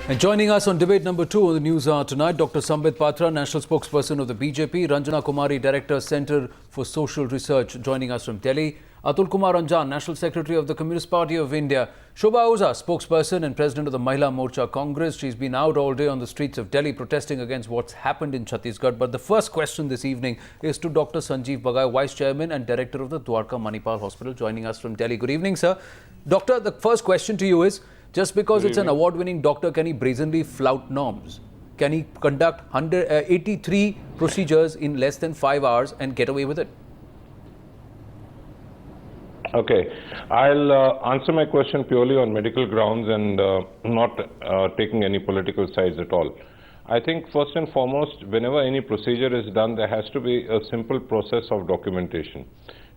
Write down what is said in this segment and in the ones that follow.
And joining us on debate number 2 on the Newshour tonight, Dr. Sambit Patra, National Spokesperson of the BJP, Ranjana Kumari, Director, Centre for Social Research, joining us from Delhi, Atul Kumar Anjan, National Secretary of the Communist Party of India, Shobha Oza, Spokesperson and President of the Mahila Morcha Congress. She's been out all day on the streets of Delhi protesting against what's happened in Chhattisgarh. But the first question this evening is to Dr. Sanjeev Bagai, Vice Chairman and Director of the Dwarka Manipal Hospital, joining us from Delhi. Good evening, sir. Doctor, the first question to you is, just because it's an award-winning doctor, can he brazenly flout norms? Can he conduct 83 procedures in less than 5 hours and get away with it? Okay, I'll answer my question purely on medical grounds and not taking any political sides at all. I think first and foremost, whenever any procedure is done, there has to be a simple process of documentation.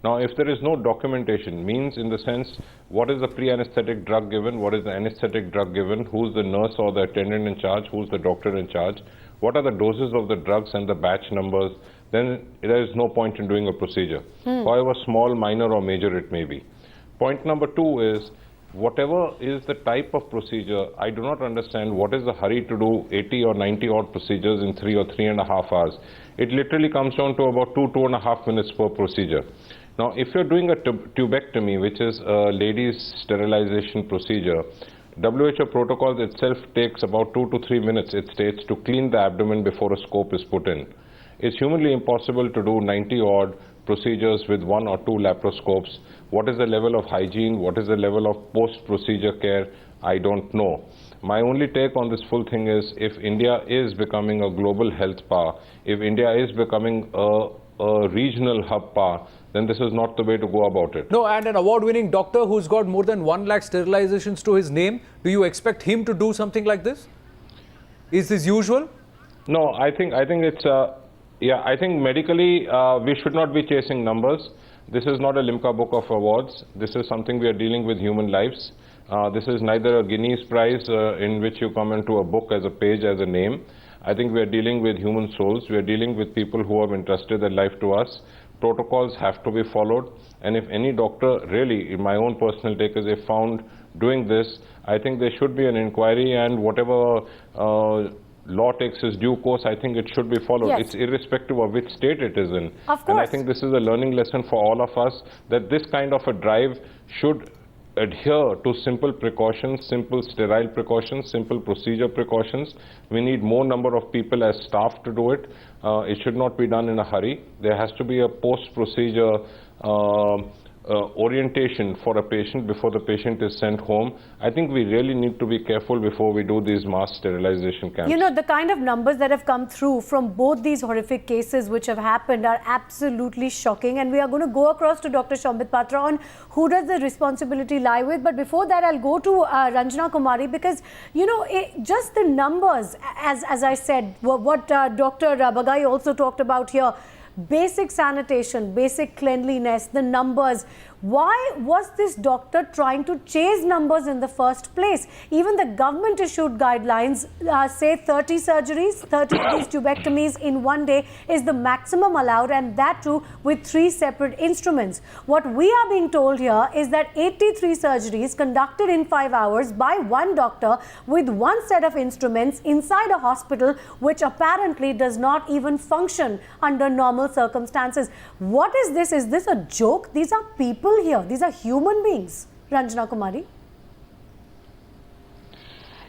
Now, if there is no documentation, means in the sense, what is the pre-anesthetic drug given, what is the anesthetic drug given, who's the nurse or the attendant in charge, who's the doctor in charge, what are the doses of the drugs and the batch numbers, then there is no point in doing a procedure, however small, minor or major it may be. Point number 2 is, whatever is the type of procedure, I do not understand what is the hurry to do 80 or 90 odd procedures in 3 or 3.5 hours. It literally comes down to about 2.5 minutes per procedure. Now, if you're doing a tubectomy, which is a lady's sterilization procedure, WHO protocols itself takes about 2 to 3 minutes, it states, to clean the abdomen before a scope is put in. It's humanly impossible to do 90 odd procedures with 1 or 2 laparoscopes. What is the level of hygiene? What is the level of post-procedure care? I don't know. My only take on this full thing is, if India is becoming a global health power, if India is becoming a regional hub power, then this is not the way to go about it. No, and an award-winning doctor who's got more than 1 lakh sterilizations to his name, do you expect him to do something like this? Is this usual? No, I think it's I think medically we should not be chasing numbers. This is not a Limca Book of Awards. This is something we are dealing with human lives. This is neither a Guinness Prize in which you come into a book as a page, as a name. I think we are dealing with human souls. We are dealing with people who have entrusted their life to us. Protocols have to be followed. And if any doctor, really, in my own personal take, is if found doing this, I think there should be an inquiry, and whatever law takes its due course, I think it should be followed. Yes. It's irrespective of which state it is in. Of course. And I think this is a learning lesson for all of us, that this kind of a drive should adhere to simple precautions, simple sterile precautions, simple procedure precautions. We need more number of people as staff to do it. It should not be done in a hurry. There has to be a post-procedure orientation for a patient before the patient is sent home. I think we really need to be careful before we do these mass sterilization camps. You know, the kind of numbers that have come through from both these horrific cases which have happened are absolutely shocking, and we are going to go across to Dr. Sambit Patra on who does the responsibility lie with. But before that, I'll go to Ranjana Kumari, because, you know, just the numbers, as I said, what Dr. Bagai also talked about here, basic sanitation, basic cleanliness, the numbers. Why was this doctor trying to chase numbers in the first place? Even the government issued guidelines say 30 surgeries, 30 of these tubectomies in one day is the maximum allowed, and that too with 3 separate instruments. What we are being told here is that 83 surgeries conducted in 5 hours by one doctor with 1 set of instruments inside a hospital which apparently does not even function under normal circumstances. What is this? Is this a joke? These are people here. These are human beings. Ranjana Kumari.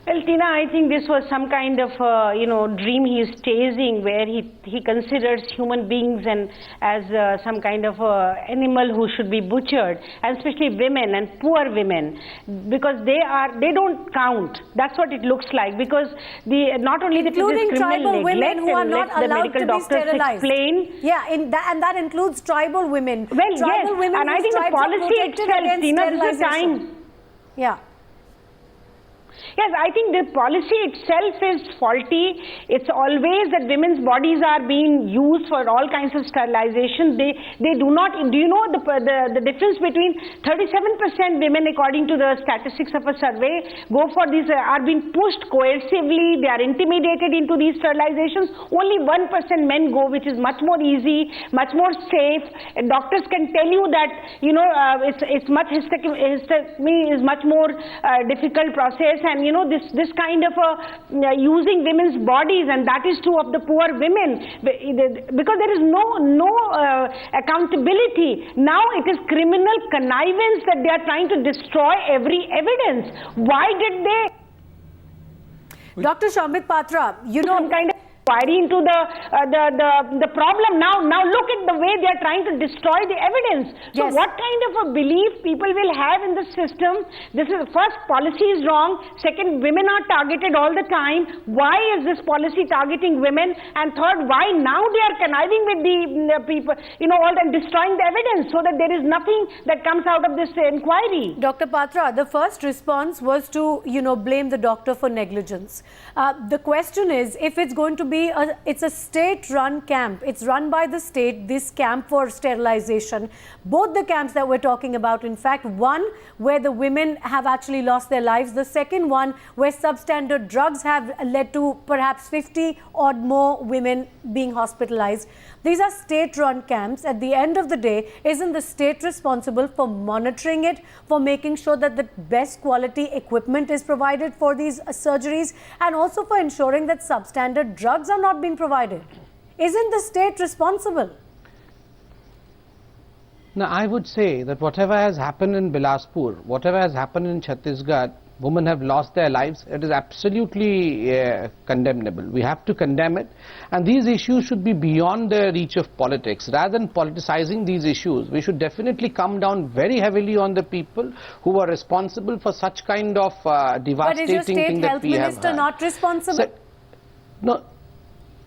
Well, Tina, I think this was some kind of, dream he is chasing, where he considers human beings and as some kind of animal who should be butchered, and especially women and poor women, because they don't count. That's what it looks like, because not only the tribal women who are not the allowed medical to be doctors sterilized. Explain. Yeah, and that includes tribal women. Well, tribal yes, women and I think the policy itself, Tina, this is time. Yeah. Yes, I think the policy itself is faulty. It's always that women's bodies are being used for all kinds of sterilization. They do not. Do you know the difference between 37% women, according to the statistics of a survey, go for these, are being pushed coercively. They are intimidated into these sterilizations. Only 1% men go, which is much more easy, much more safe. And doctors can tell you that, you know, it's much hysterectomy is much more difficult process, and you know, this kind of using women's bodies, and that is true of the poor women, because there is no accountability. Now it is criminal connivance that they are trying to destroy every evidence. Why did they? Dr. Shambit Patra, you know, some kind of inquiry into the problem. Now look at the way they are trying to destroy the evidence. So Yes. what kind of a belief people will have in the system? This is, first, policy is wrong. Second, women are targeted all the time. Why is this policy targeting women? And third, why now they are conniving with the people, you know, all and destroying the evidence so that there is nothing that comes out of this inquiry. Dr. Patra, the first response was to, you know, blame the doctor for negligence. The question is, if it's going to be, it's a state-run camp. It's run by the state, this camp for sterilization. Both the camps that we're talking about, in fact, one where the women have actually lost their lives. The second one where substandard drugs have led to perhaps 50 or more women being hospitalized. These are state-run camps. At the end of the day, isn't the state responsible for monitoring it, for making sure that the best quality equipment is provided for these surgeries, and also for ensuring that substandard drugs are not being provided? Isn't the state responsible? Now, I would say that whatever has happened in Bilaspur, whatever has happened in Chhattisgarh, women have lost their lives. It is absolutely condemnable. We have to condemn it. And these issues should be beyond the reach of politics. Rather than politicizing these issues, we should definitely come down very heavily on the people who are responsible for such kind of devastating thing that we have But is your state health minister had. not responsible? So,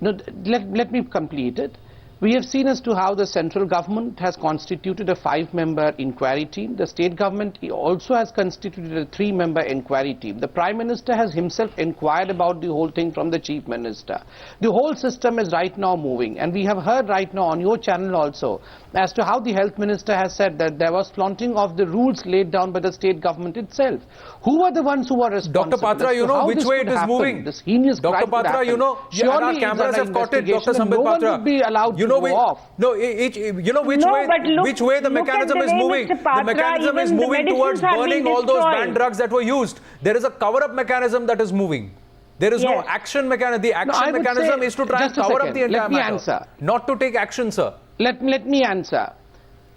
no, let me complete it. We have seen as to how the central government has constituted a 5-member inquiry team. The state government also has constituted a 3-member inquiry team. The Prime Minister has himself inquired about the whole thing from the Chief Minister. The whole system is right now moving, and we have heard right now on your channel also as to how the Health Minister has said that there was flaunting of the rules laid down by the state government itself. Who are the ones who are responsible? Dr. Patra, you know which way it is moving. This heinous Dr. crime could Patra, happen. you know, and our cameras have caught it, Dr. Sambit No one Patra. would be allowed to go off. No, you know which No, way, but look- which way the look at mechanism the is way, moving. Mr. Patra, The mechanism is even the moving towards medicines are being burning all those destroyed. banned drugs that were used. There is a cover-up mechanism that is moving. There is no Yes. action mechanism. The I action would mechanism say- is to try and just a cover up second. the entire Let me matter. answer. Not to take action, sir. Let me answer.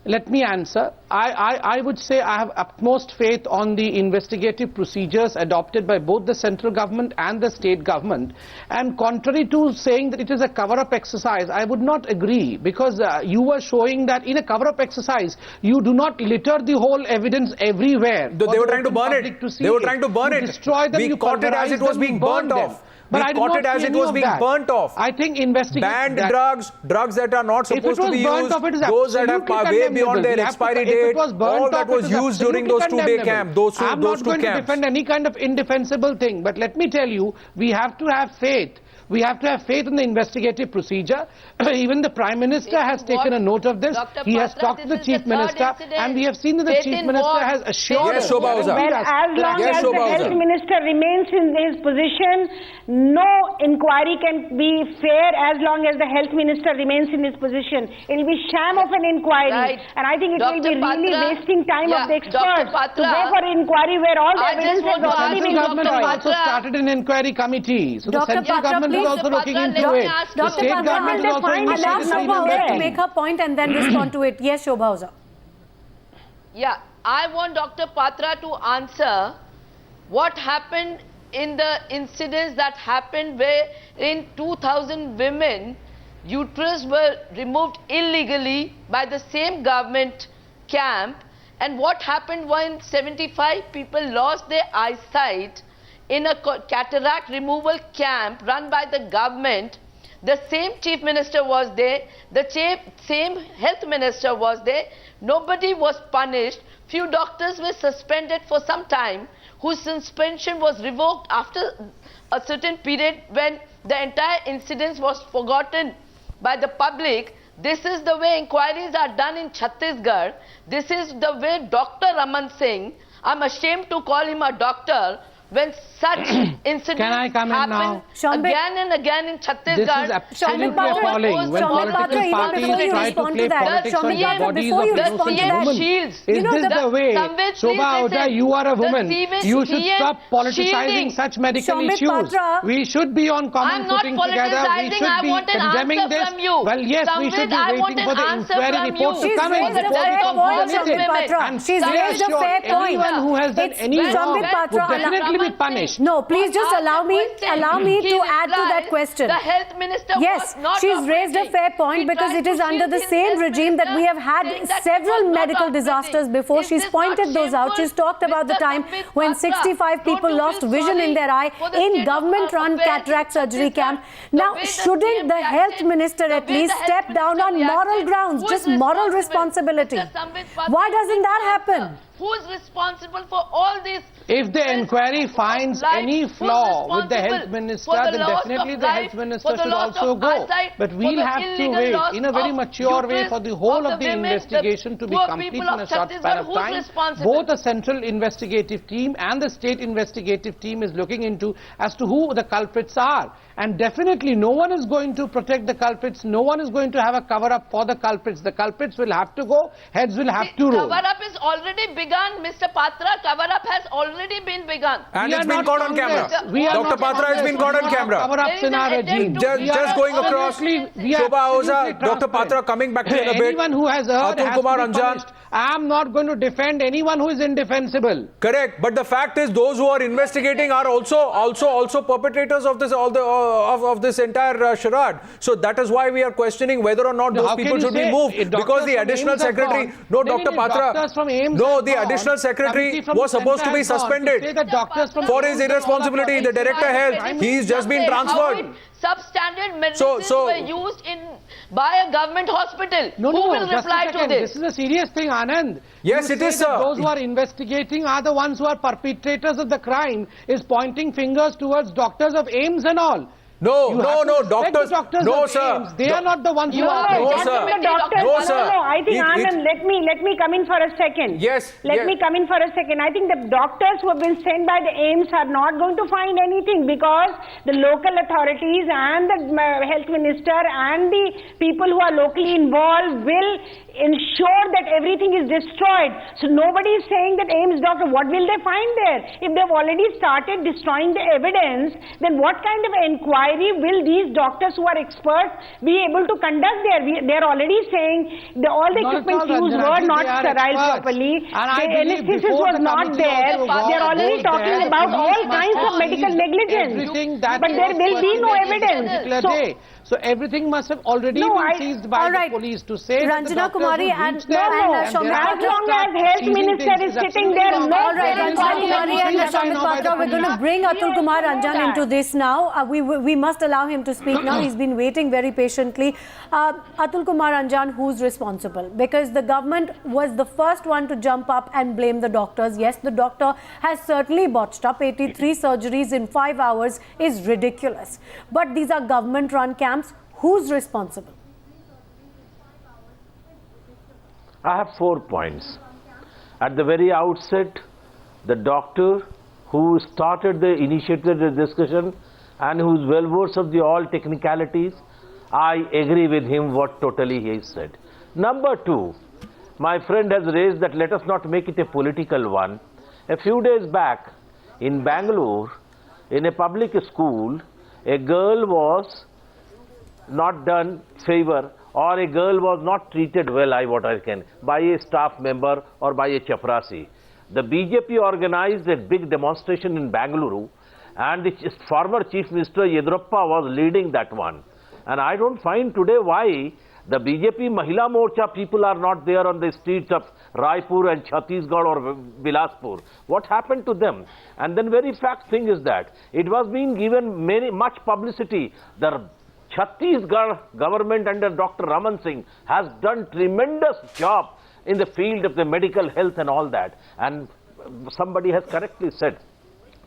Let me answer. I would say I have utmost faith on the investigative procedures adopted by both the central government and the state government. And contrary to saying that it is a cover-up exercise, I would not agree, because you were showing that in a cover-up exercise, you do not litter the whole evidence everywhere. They were trying to burn it. They were trying to burn it. Destroy them, We you caught it as it was pulverize being them, burnt burn off. them. But We I did caught not it as see it any was of being that. burnt off. I think investigate Banned that. drugs that are not If it supposed to was be burnt used, off, it is those that have absolutely way beyond their condemnable. We have expiry to- if it date, was burnt all that off, it was is used during those absolutely 2-day camps, those I'm two not going to camps. defend any kind of indefensible thing, but let me tell you, we have to have faith. We have to have faith in the investigative procedure. Even the Prime Minister has taken a note of this. Dr. He has Patra, talked to the this is Chief the third Minister, incident. and we have seen that the Faith Chief in Minister what? has assured Yes, us. Shobha Oza. Well, as long Yes, as the Shobha health Oza. minister remains in his position, no inquiry can be fair as long as the health minister remains in his position. It will be sham of an inquiry. Right. And I think it will be Dr. really Patra, wasting time of the Dr. experts to Patra, go for an inquiry where all the I just evidence has want to already ask been The government has Dr. also Patra. started an inquiry committee. So the Dr. central Patra, government is please. also Dr. looking Patra, into let me it. ask The you. state Dr. government is Patra, also fine. I'll ask investigating Shobha Oza it. to make her point and then respond to it. Yes, Shobha Oza. Yeah, I want Dr. Patra to answer what happened in the incidents that happened where in 2,000 women uterus were removed illegally by the same government camp, and what happened when 75 people lost their eyesight in a cataract removal camp run by the government. The same Chief Minister was there, the same Health Minister was there, nobody was punished. Few doctors were suspended for some time, whose suspension was revoked after a certain period when the entire incident was forgotten by the public. This is the way inquiries are done in Chhattisgarh. This is the way Dr. Raman Singh, I'm ashamed to call him a doctor, when such incidents Can I come in happen now? Shambit. again and again in This Chhattisgarh? is absolutely Shambit Patra, appalling when Shambit Patra, political even parties before you try to respond play to that, politics on Shambit the Patra, bodies before of you the innocent respond to that, women. shields. Is this the way? Shambit, Shobha please Ahuja, listen. you are a The woman. CM You should stop shielding- politicizing such medical Shambit issues. Patra. We should be on common I'm not footing together. We politicizing. should I be want an condemning answer this. from you. Well, yes, we should be Shambit, I want waiting an for the answer inquiry from report you. to She's come in raised a before we fair can do point, anything. Shambit Patra. And She's rest raised a assured, fair point. anyone who has done It's any Shambit wrong Patra, would definitely be punished. No, please just allow me to add to that question. The health minister Yes, was not she's raised a operating. fair point He because tried it is to under shield the his same health regime that we have minister, had saying that he several was not medical operating. disasters before. Is She's this pointed not those out. shameful? She's talked about the Mr. time Shambit when Patra, 65 people don't you lost feel vision in sorry their eye for the in state of government-run affairs in cataract surgery camp. Chhattisgarh? The Now, way the shouldn't CM the health reacted, minister the at way least the step health down on minister moral reacted, grounds, who is just moral responsible? responsibility? Mr. Shambit Patra, Why doesn't that happen? Who is responsible for all these? If the inquiry finds any flaw with the health minister, then definitely the health minister should also go. But we'll have to wait in a very mature way for the whole of the investigation to be complete in a short span of time. Both the central investigative team and the state investigative team is looking into as to who the culprits are. And definitely no one is going to protect the culprits. No one is going to have a cover-up for the culprits. The culprits will have to go. Heads will have to roll. Cover-up is already begun, Mr. Patra. Cover-up has already been begun. And it's been caught on camera. Dr. Patra has been caught on camera. Cover-ups in our regime. Just going across, Shobha Ahuja, Dr. Patra coming back to you in a bit. Anyone who has heard Atul has Kumar to be Anjan. punished. I am not going to defend anyone who is indefensible. Correct, but the fact is those who are investigating are also perpetrators of this of this entire charade. So that is why we are questioning whether or not those people should be moved, because the additional secretary, no, Dr. Patra, no, the additional secretary was supposed to be suspended for his irresponsibility. The director health, he's just been transferred. Substandard medicines were used by a government hospital. Who will reply to this? This is a serious thing, Anand. Yes, it is, sir. Those who are investigating are the ones who are perpetrators of the crime, is pointing fingers towards doctors of AIMS and all. No, doctors, no, sir. AIMS. They are not the ones who are. No, sir. No, sir. No, I think, Anand, let me come in for a second. Yes. Let me come in for a second. I think the doctors who have been sent by the AIMS are not going to find anything, because the local authorities and the health minister and the people who are locally involved will ensure that everything is destroyed. So nobody is saying that AIMS doctor, what will they find there? If they've already started destroying the evidence, then what kind of inquiry will these doctors who are experts be able to conduct there? They're already saying all the equipment used were not sterile properly. The anesthesis was not there. They're already talking about all kinds of medical negligence. But there will be no evidence. So everything must have already been seized by the police to say that the Ranjana Kumari and Shambit, as long as health minister is sitting there, all right, Ranjana Kumari and Shambit Patra, we're going to bring Atul Kumar Anjan into this now. We must allow him to speak now. He's been waiting very patiently. Atul Kumar Anjan, who's responsible? Because the government was the first one to jump up and blame the doctors. Yes, the doctor has certainly botched up. 83 surgeries in 5 hours is ridiculous. But these are government-run camps. Who's responsible? I have 4 points. At the very outset, the doctor who initiated the discussion and who is well versed of all technicalities, I agree with him what totally he said. Number 2, my friend has raised that let us not make it a political one. A few days back in Bangalore, in a public school, a girl was not done favor, or a girl was not treated well, by a staff member or by a chaprasi. The BJP organized a big demonstration in Bangalore, and the former Chief Minister Yedurappa was leading that one. And I don't find today why the BJP Mahila Morcha people are not there on the streets of Raipur and Chhattisgarh or Bilaspur. What happened to them? And then very fact thing is that it was being given much publicity. The Chhattisgarh government under Dr. Raman Singh has done tremendous job in the field of the medical health and all that. And somebody has correctly said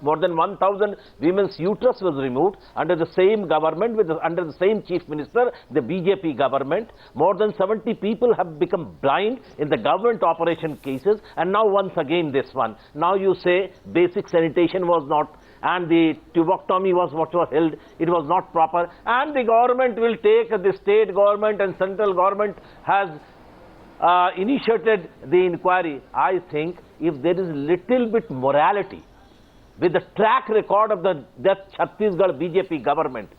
More than 1,000 women's uterus was removed under the same government, under the same chief minister, the BJP government. More than 70 people have become blind in the government operation cases, and now once again this one. Now you say basic sanitation was not, and the tubectomy was what was held, it was not proper, and the government will take, the state government and central government has initiated the inquiry. I think if there is little bit morality with the track record of the Chhattisgarh BJP government,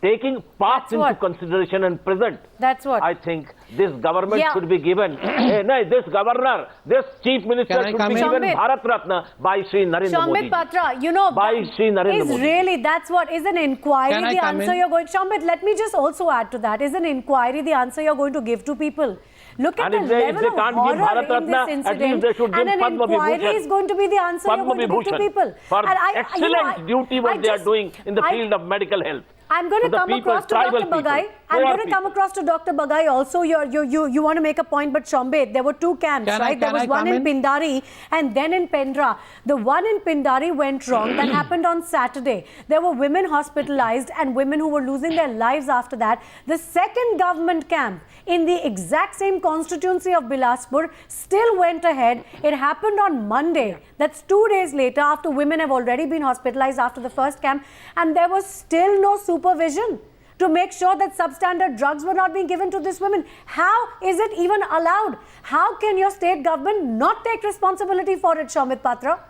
taking past into consideration and present, that's what I think this government should be given. This governor, this chief minister should be given Bharat Ratna by Shri Narendra Modi. Shambit Patra, you know, by Shri Narendra is Modi. really, that's what is an inquiry the answer you're going. Shambit, let me just also add to that. Is an inquiry the answer you're going to give to people? Look at the level of horror in this incident, and an inquiry is going to be the answer you're going to give to people. For excellent duty what they are doing in the field of medical health. I'm going to come across to Dr. Bagai. I'm going to come across to Dr. Bagai also. You want to make a point, but Shambit, there were two camps, right? There was one in Pindari and then in Pendra. The one in Pindari went wrong. That happened on Saturday. There were women hospitalized and women who were losing their lives after that. The second government camp in the exact same constituency of Bilaspur still went ahead. It happened on Monday. That's 2 days later, after women have already been hospitalized after the first camp, and there was still no supervision to make sure that substandard drugs were not being given to these women. How is it even allowed? How can your state government not take responsibility for it, Shambit Patra?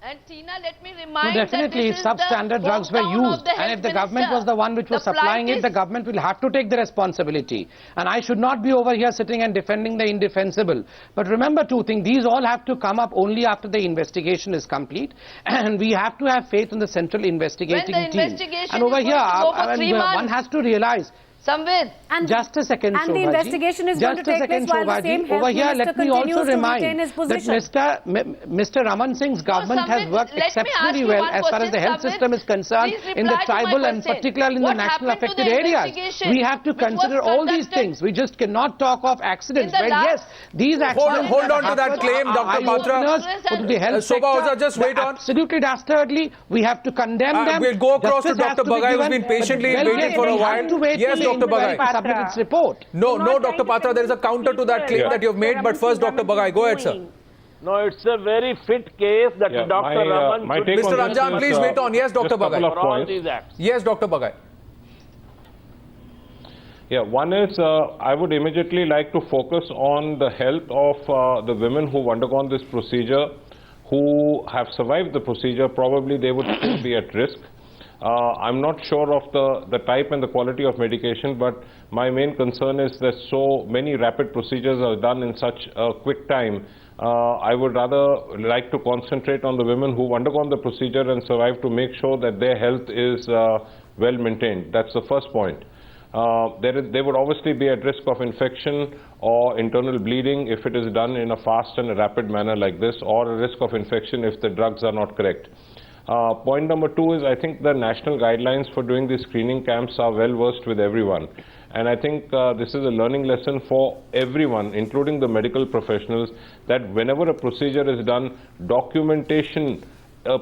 And Tina, let me remind definitely, if substandard drugs were used, and if the government was the one which was supplying it, the government will have to take the responsibility. And I should not be over here sitting and defending the indefensible. But remember two things, these all have to come up only after the investigation is complete. And we have to have faith in the central investigating team. And over here, one has to realize, Samvid. And just a second, and the investigation is going to take place while the same health minister continues to retain his position. That Mr. Raman Singh's government has worked exceptionally well as far as the health system is concerned in the tribal and particularly in the national affected areas. We have to consider all these things. We just cannot talk of accidents. But yes, these accidents... Hold on to that claim, Dr. Patra. The health sector, just wait on. Absolutely dastardly. We have to condemn them. We'll go across to Dr. Bagai, who's been patiently waiting for a while. Yes, Dr. Bagai. Its report. No, Dr. Patra, there is a counter to that claim that you have made, but first, Dr. Bagai, go ahead, sir. No, it's a very fit case that Dr. Raman... Mr. Ranjan, please wait on. Yes, Dr. Bagai. Yes, Dr. Bagai. Yeah, one is I would immediately like to focus on the health of the women who've undergone this procedure, who have survived the procedure. Probably they would still be at risk. I'm not sure of the type and the quality of medication, but my main concern is that so many rapid procedures are done in such a quick time. I would rather like to concentrate on the women who've undergone the procedure and survived to make sure that their health is well maintained. That's the first point. They would obviously be at risk of infection or internal bleeding if it is done in a fast and a rapid manner like this, or a risk of infection if the drugs are not correct. Point number two is I think the national guidelines for doing these screening camps are well versed with everyone. And I think this is a learning lesson for everyone, including the medical professionals, that whenever a procedure is done, documentation,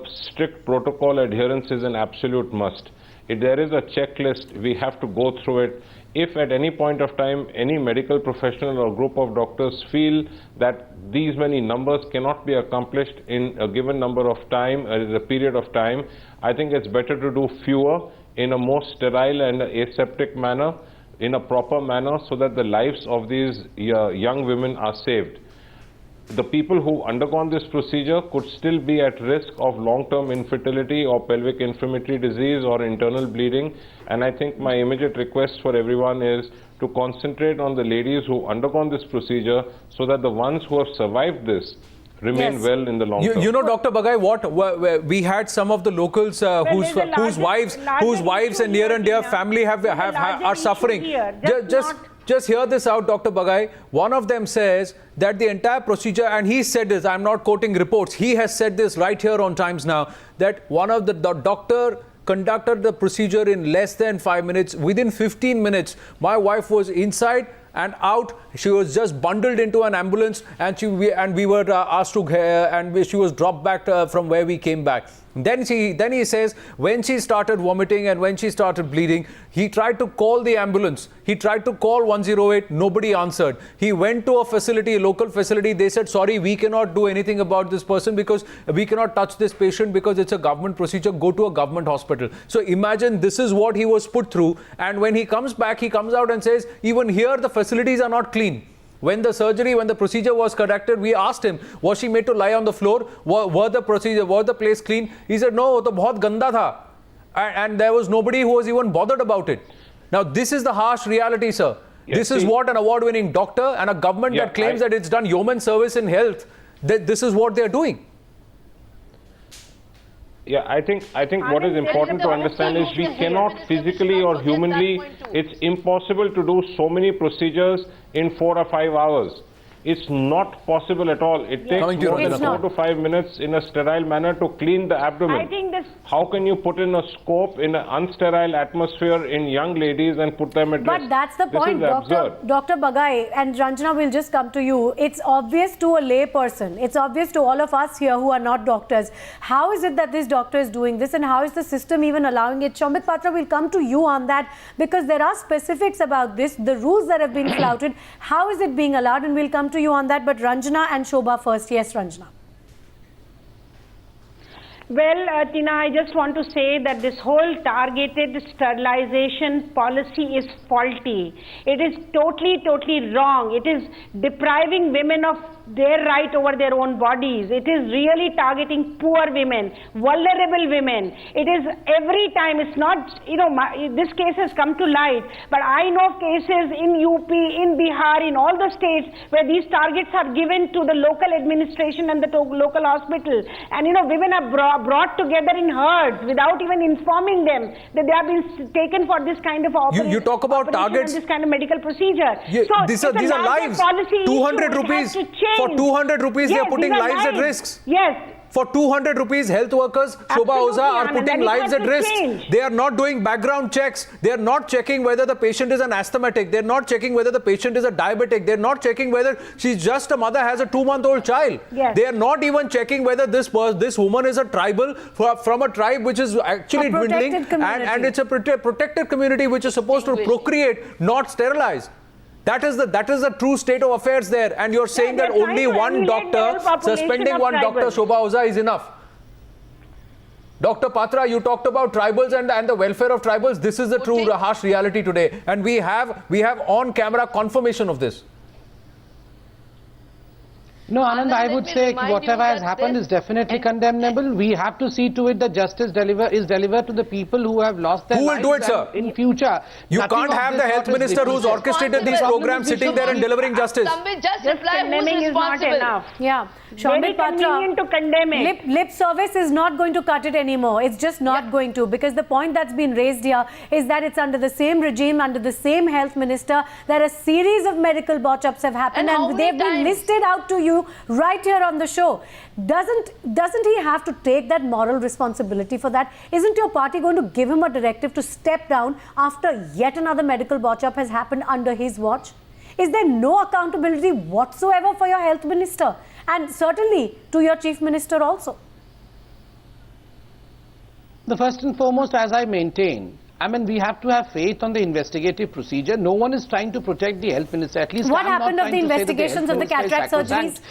strict protocol adherence is an absolute must. If there is a checklist, we have to go through it. If at any point of time any medical professional or group of doctors feel that these many numbers cannot be accomplished in a given number of time, a period of time, I think it's better to do fewer in a more sterile and aseptic manner, in a proper manner, so that the lives of these young women are saved. The people who undergone this procedure could still be at risk of long-term infertility or pelvic inflammatory disease or internal bleeding, and I think my immediate request for everyone is to concentrate on the ladies who undergone this procedure so that the ones who have survived this remain well in the long term. You know, Dr. Bagai, we had some of the locals whose wives and near and dear family are suffering. Just hear this out, Dr. Bagai. One of them says that the entire procedure, and he said this, I'm not quoting reports, he has said this right here on Times Now, that one of the doctor conducted the procedure in less than 5 minutes. Within 15 minutes, my wife was inside and out. She was just bundled into an ambulance, and we were asked to, and she was dropped back from where we came back. Then he says when she started vomiting and when she started bleeding, he tried to call the ambulance. He tried to call 108. Nobody answered. He went to a facility, a local facility. They said, sorry, we cannot do anything about this person because we cannot touch this patient because it's a government procedure. Go to a government hospital. So imagine this is what he was put through. And when he comes back, he comes out and says, even here the facilities are not clean. When the procedure was conducted, we asked him, was she made to lie on the floor? Were the place clean? He said, no, to bahut ganda tha. And there was nobody who was even bothered about it. Now, this is the harsh reality, sir. Yes, this is what an award-winning doctor and a government that claims that it's done yeoman service in health, this is what they're doing. Yeah, I think what is important to understand is we cannot physically or humanly, it's impossible to do so many procedures in 4 or 5 hours. It's not possible at all. It takes more than 4 to 5 minutes in a sterile manner to clean the abdomen. I think this... How can you put in a scope in an unsterile atmosphere in young ladies and put them at risk? But that's the point, Dr. Bagai, and Ranjana will just come to you. It's obvious to a lay person. It's obvious to all of us here who are not doctors. How is it that this doctor is doing this and how is the system even allowing it? Shambit Patra will come to you on that because there are specifics about this, the rules that have been flouted. How is it being allowed? And we'll come to you on that, but Ranjana and Shobha first. Yes, Ranjana. Well, Tina, I just want to say that this whole targeted sterilization policy is faulty. It is totally wrong. It is depriving women of their right over their own bodies. It is really targeting poor women, vulnerable women. It is every time, it's not, this case has come to light, but I know cases in UP, in Bihar, in all the states where these targets are given to the local administration and the local hospital. And women are brought together in herds without even informing them that they have been taken for this kind of operation. You talk about targets. This kind of medical procedure. Yeah, so these are lives. 200 rupees. For 200 rupees, they are putting lives at risk. Yes. For 200 rupees, health workers, Shobha Oza, are putting lives at risk. They are not doing background checks. They are not checking whether the patient is an asthmatic. They are not checking whether the patient is a diabetic. They are not checking whether she's just a mother, has a 2-month-old child. Yes. They are not even checking whether this woman is a tribal from a tribe which is actually dwindling. And it's a protected community which is supposed to procreate, not sterilize. That is the true state of affairs there, and you're saying that only one doctor, suspending one doctor, Shobha Oza, is enough. Dr. Patra, you talked about tribals and the welfare of tribals. This is the true harsh reality today, and we have on-camera confirmation of this. No, Anand, I would say whatever has happened is definitely condemnable. We have to see to it that justice is delivered to the people who have lost their lives. Who will do it, sir? In future. You can't have the health minister who's orchestrated these programs sitting there and delivering justice. Just reply who's responsible. Yeah. Very convenient to condemn it. Lip service is not going to cut it anymore. It's just not going to, because the point that's been raised here is that it's under the same regime, under the same health minister, that a series of medical botch-ups have happened and they've been listed out to you right here on the show. Doesn't he have to take that moral responsibility for that? Isn't your party going to give him a directive to step down after yet another medical botch-up has happened under his watch? Is there no accountability whatsoever for your health minister? And certainly to your chief minister also. The first and foremost, as I maintain, we have to have faith on the investigative procedure. No one is trying to protect the health minister. At least what happened of the investigations of the cataract surgeries?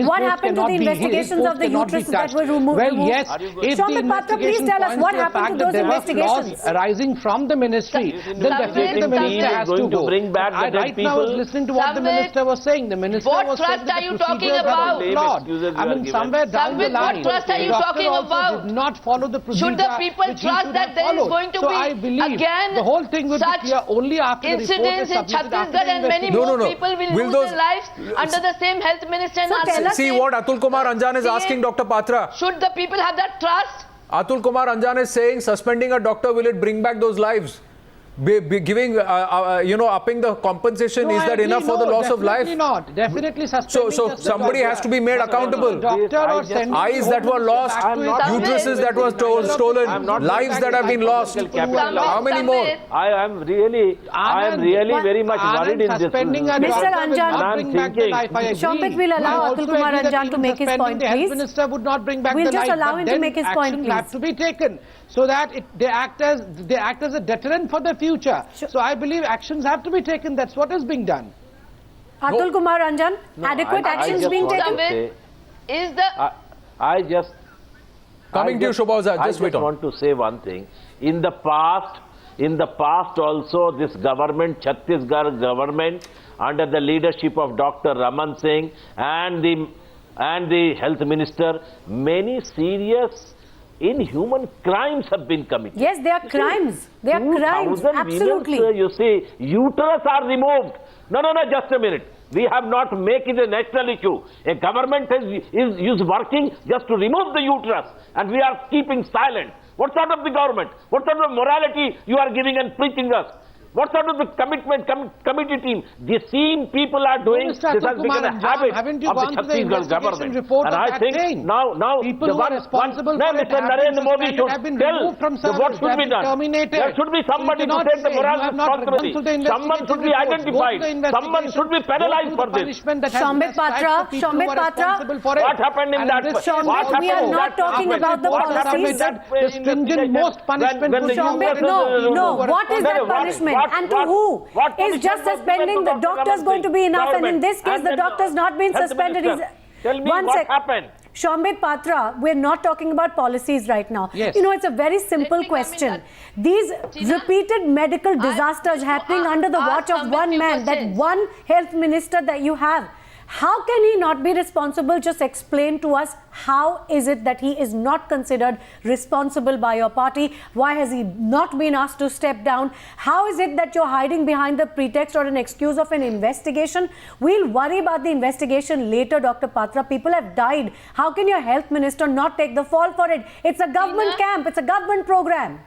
What happened to the investigations of the uteruses that were removed? Well, yes. If the investigation tell us what happened to those investigations arising from the ministry, then definitely the minister has to go. Right now I was listening to what the minister was saying. The minister was saying that the procedures have been flawed. Somewhere down the line, what trust are you talking about? Did not follow the procedure. Should the people trust that there is going to be again the whole thing will be clear only after the report is submitted. Chhattisgarh and many more people will lose their lives under the same health minister. And see what Atul Kumar Anjan is asking Dr. Patra. Should the people have that trust? Atul Kumar Anjan is saying suspending a doctor, will it bring back those lives? giving, upping the compensation, is that enough for the loss of life? Definitely not. Definitely suspending. So somebody has to be made accountable. Eyes that were lost, uteruses that were stolen, lives that have been lost. How many more? I am really very much worried in this. Mr. Anjan, Shambit will allow Atul Kumar Anjan to make his point, the please. Health Minister would not bring back We'll the just life, allow but him to then make his point, actions please. have to be taken so that they act as a deterrent for the future. Sure. So I believe actions have to be taken. That's what is being done. Atul Kumar Anjan, adequate actions being taken? I just Coming to you, Shobha Oza, just wait on. I want to say one thing. In the past also, this government, Chhattisgarh government, under the leadership of Dr. Raman Singh and the health minister, many serious inhuman crimes have been committed. Yes, they are crimes. They are crimes, absolutely. Women, you see, uterus are removed. No, just a minute. We have not made it a national issue. A government is working just to remove the uterus, and we are keeping silent. What sort of the government? What sort of morality you are giving and preaching us? What sort of the committee team? The same people are doing. This has become a habit of the Chhattisgarh government. And I think now people who are responsible for Mr. Narendra Modi should tell what should be done. There should be somebody to take the moral responsibility. Someone should be identified. Someone should be penalized for this. Shambit Patra, what happened in that? Shambit, we are not talking about the policies. The stringent most punishment. Shambit, no. What is that punishment? And to who? Is just suspending the doctors going to be enough? And in this case, the doctor's not been suspended. Tell me what happened. Shambit Patra, we're not talking about policies right now. Yes. You know, it's a very simple question. These repeated medical disasters happening under the watch of one man, that one health minister that you have, how can he not be responsible? Just explain to us, how is it that he is not considered responsible by your party? Why has he not been asked to step down? How is it that you're hiding behind the pretext or an excuse of an investigation? We'll worry about the investigation later, Dr. Patra. People have died. How can your health minister not take the fall for it? It's a government camp. It's a government program.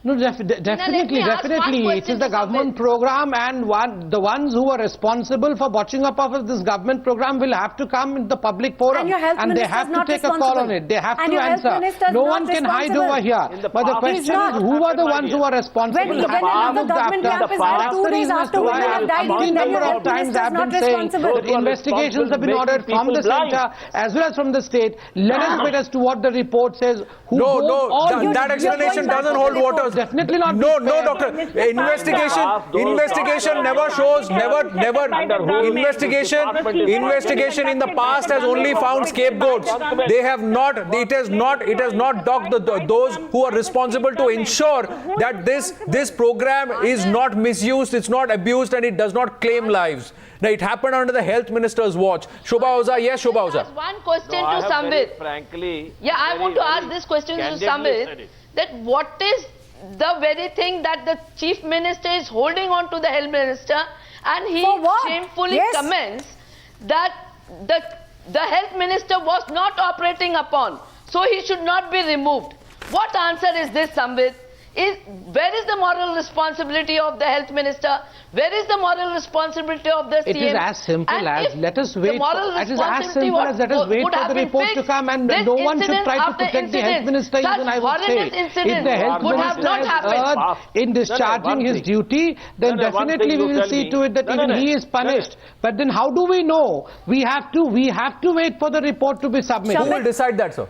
No, definitely. It is the government program, and the ones who are responsible for botching up of this government program will have to come in the public forum, and they have to take a call on it. They have to answer. No one can hide over here. But the question is, who are the ones who are responsible? When the government camp is held 2 days after women have died, then your health minister is not responsible. Investigations have been ordered from the centre as well as from the state. Let us wait as to what the report says. That explanation doesn't hold water. Definitely not. No, doctor. Investigation never shows. Investigation in the past has only found scapegoats. They have not. It has not docked those who are responsible to ensure that this program is not misused, it's not abused, and it does not claim lives. Now, it happened under the health minister's watch. Shobha Oza, yes, Shobha Oza. One question to Sambit. Frankly, I want to ask this question to Sambit. That what is the very thing that the chief minister is holding on to the health minister, and he shamefully comments that the health minister was not operating upon, so he should not be removed. What answer is this, Sambit? Where is the moral responsibility of the health minister? Where is the moral responsibility of the CM? It is as simple as let us wait. It is as simple as let us wait for the report to come, and no one should try to protect the health minister. Even I would say, if the health minister has erred in discharging his duty, then definitely we will see to it that even he is punished. But then how do we know? We have to wait for the report to be submitted. Who will decide that, sir?